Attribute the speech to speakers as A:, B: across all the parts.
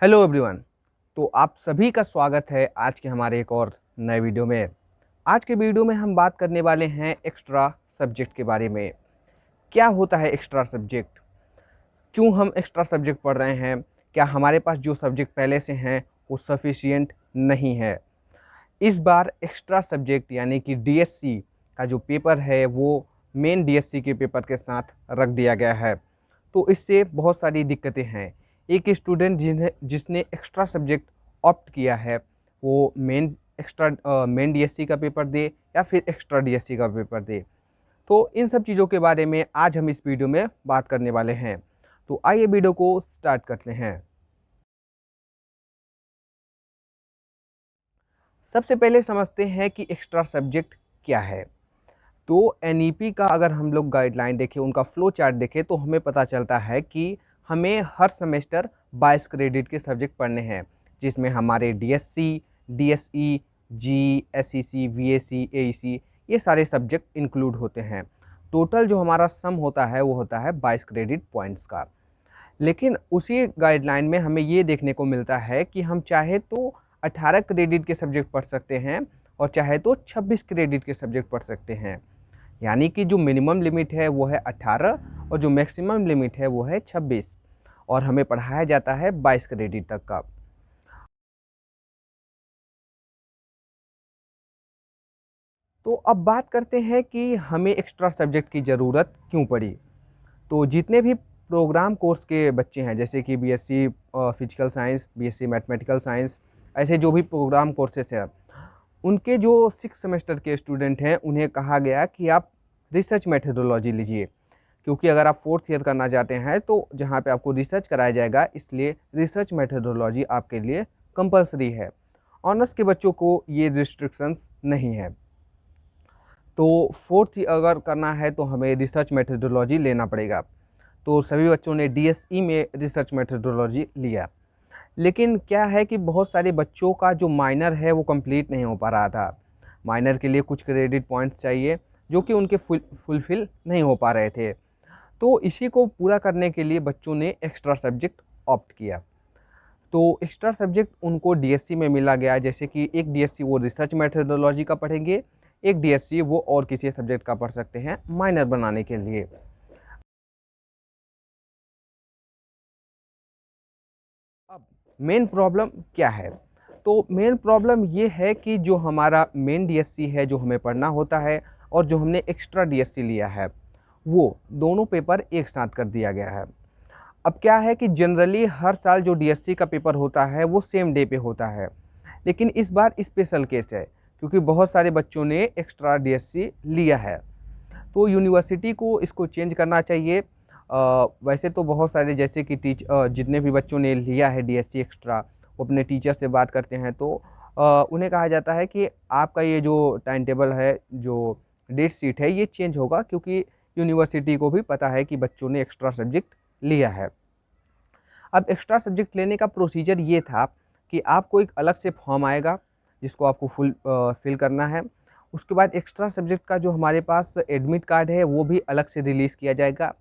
A: Hello everyone. तो आप सभी का स्वागत है आज के हमारे एक और नए वीडियो में। आज के वीडियो में हम बात करने वाले हैं एक्स्ट्रा सब्जेक्ट के बारे में। क्या होता है एक्स्ट्रा सब्जेक्ट, क्यों हम एक्स्ट्रा सब्जेक्ट पढ़ रहे हैं, क्या हमारे पास जो सब्जेक्ट पहले से हैं वो सफिशिएंट नहीं है। इस बार एक्स्ट्रा सब्जेक्ट यानी कि डीएससी का जो पेपर है वो मेन डीएससी के पेपर के साथ रख दिया गया है। तो इससे बहुत सारी दिक्कतें हैं। एक स्टूडेंट जिसने एक्स्ट्रा सब्जेक्ट ऑप्ट किया है वो मेन डीएससी का पेपर दे या फिर एक्स्ट्रा डीएससी का पेपर दे। तो इन सब चीज़ों के बारे में आज हम इस वीडियो में बात करने वाले हैं। तो आइए वीडियो को स्टार्ट करते हैं। सबसे पहले समझते हैं कि एक्स्ट्रा सब्जेक्ट क्या है। तो एनईपी का अगर हम लोग गाइडलाइन देखें, उनका फ्लो चार्ट देखें, तो हमें पता चलता है कि हमें हर सेमेस्टर 22 क्रेडिट के सब्जेक्ट पढ़ने हैं, जिसमें हमारे डीएससी, डीएसई, जी, एसईसी, वीएसी, एईसी ये सारे सब्जेक्ट इंक्लूड होते हैं। टोटल जो हमारा सम होता है वो होता है 22 क्रेडिट पॉइंट्स का। लेकिन उसी गाइडलाइन में हमें ये देखने को मिलता है कि हम चाहे तो 18 क्रेडिट के सब्जेक्ट पढ़ सकते हैं और चाहे तो 26 क्रेडिट के सब्जेक्ट पढ़ सकते हैं। यानी कि जो मिनिमम लिमिट है वो है 18 और जो मैक्सिमम लिमिट है वो है 26 और हमें पढ़ाया जाता है 22 क्रेडिट तक का। तो अब बात करते हैं कि हमें एक्स्ट्रा सब्जेक्ट की ज़रूरत क्यों पड़ी। तो जितने भी प्रोग्राम कोर्स के बच्चे हैं, जैसे कि BSc physical science, BSc mathematical science, ऐसे जो भी प्रोग्राम कोर्सेस हैं, उनके जो 6 सेमेस्टर के स्टूडेंट हैं उन्हें कहा गया कि आप रिसर्च मेथडोलॉजी लीजिए, क्योंकि अगर आप 4th ईयर करना चाहते हैं तो जहाँ पे आपको रिसर्च कराया जाएगा, इसलिए रिसर्च मेथडोलॉजी आपके लिए कंपलसरी है। ऑनर्स के बच्चों को ये रिस्ट्रिक्शंस नहीं है। तो 4th अगर करना है तो हमें रिसर्च मेथडोलॉजी लेना पड़ेगा। तो सभी बच्चों ने डीएसई में रिसर्च मेथडोलॉजी लिया। लेकिन क्या है कि बहुत सारे बच्चों का जो माइनर है वो कंप्लीट नहीं हो पा रहा था। माइनर के लिए कुछ क्रेडिट पॉइंट्स चाहिए जो कि उनके फुलफ़िल नहीं हो पा रहे थे। तो इसी को पूरा करने के लिए बच्चों ने एक्स्ट्रा सब्जेक्ट ऑप्ट किया। तो एक्स्ट्रा सब्जेक्ट उनको डीएससी में मिला गया, जैसे कि एक डीएससी वो रिसर्च मेथडोलॉजी का पढ़ेंगे, एक डीएससी वो और किसी सब्जेक्ट का पढ़ सकते हैं माइनर बनाने के लिए। अब मेन प्रॉब्लम क्या है? तो मेन प्रॉब्लम ये है कि जो हमारा मेन डीएससी है जो हमें पढ़ना होता है और जो हमने एक्स्ट्रा डीएससी लिया है वो दोनों पेपर एक साथ कर दिया गया है। अब क्या है कि जनरली हर साल जो डीएससी का पेपर होता है वो सेम डे पे होता है, लेकिन इस बार स्पेशल केस है क्योंकि बहुत सारे बच्चों ने एक्स्ट्रा डीएससी लिया है। तो यूनिवर्सिटी को इसको चेंज करना चाहिए। वैसे तो बहुत सारे जैसे कि जितने भी बच्चों ने लिया है डीएससी एक्स्ट्रा, वो अपने टीचर से बात करते हैं तो उन्हें कहा जाता है कि आपका ये जो टाइम टेबल है, जो डेट शीट है, ये चेंज होगा, क्योंकि यूनिवर्सिटी को भी पता है कि बच्चों ने एक्स्ट्रा सब्जेक्ट लिया है। अब एक्स्ट्रा सब्जेक्ट लेने का प्रोसीजर ये था कि आपको एक अलग से फॉर्म आएगा जिसको आपको फिल करना है। उसके बाद एक्स्ट्रा सब्जेक्ट का जो हमारे पास एडमिट कार्ड है वो भी अलग से रिलीज़ किया जाएगा।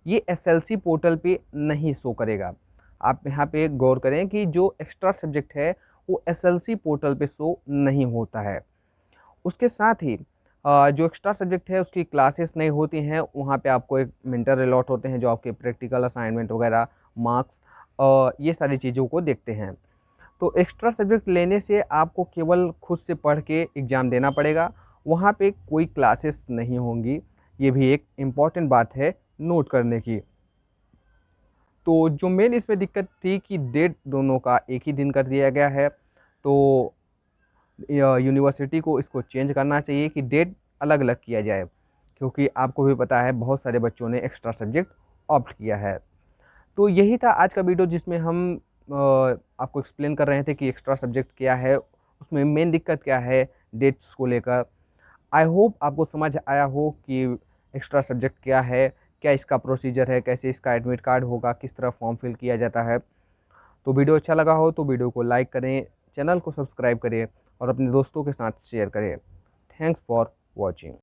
A: ये एसएलसी पोर्टल पे नहीं शो करेगा। आप यहाँ पे गौर करें कि जो एक्स्ट्रा सब्जेक्ट है वो एसएलसी पोर्टल पे शो नहीं होता है। उसके साथ ही जो एक्स्ट्रा सब्जेक्ट है उसकी क्लासेस नहीं होती हैं। वहाँ पे आपको एक मेंटर अलॉट होते हैं जो आपके प्रैक्टिकल असाइनमेंट वगैरह, मार्क्स, ये सारी चीज़ों को देखते हैं। तो एक्स्ट्रा सब्जेक्ट लेने से आपको केवल खुद से पढ़ के एग्ज़ाम देना पड़ेगा। वहाँ पे कोई क्लासेस नहीं होंगी। ये भी एक इम्पॉर्टेंट बात है नोट करने की। तो जो मेन इसमें दिक्कत थी कि डेट दोनों का एक ही दिन कर दिया गया है। तो यूनिवर्सिटी को इसको चेंज करना चाहिए कि डेट अलग अलग किया जाए, क्योंकि आपको भी पता है बहुत सारे बच्चों ने एक्स्ट्रा सब्जेक्ट ऑप्ट किया है। तो यही था आज का वीडियो जिसमें हम आपको एक्सप्लेन कर रहे थे कि एक्स्ट्रा सब्जेक्ट क्या है, उसमें मेन दिक्कत क्या है डेट्स को लेकर। आई होप आपको समझ आया हो कि एक्स्ट्रा सब्जेक्ट क्या है, क्या इसका प्रोसीजर है, कैसे इसका एडमिट कार्ड होगा, किस तरह फॉर्म फिल किया जाता है। तो वीडियो अच्छा लगा हो तो वीडियो को लाइक करें, चैनल को सब्सक्राइब करें और अपने दोस्तों के साथ शेयर करें। Thanks for watching.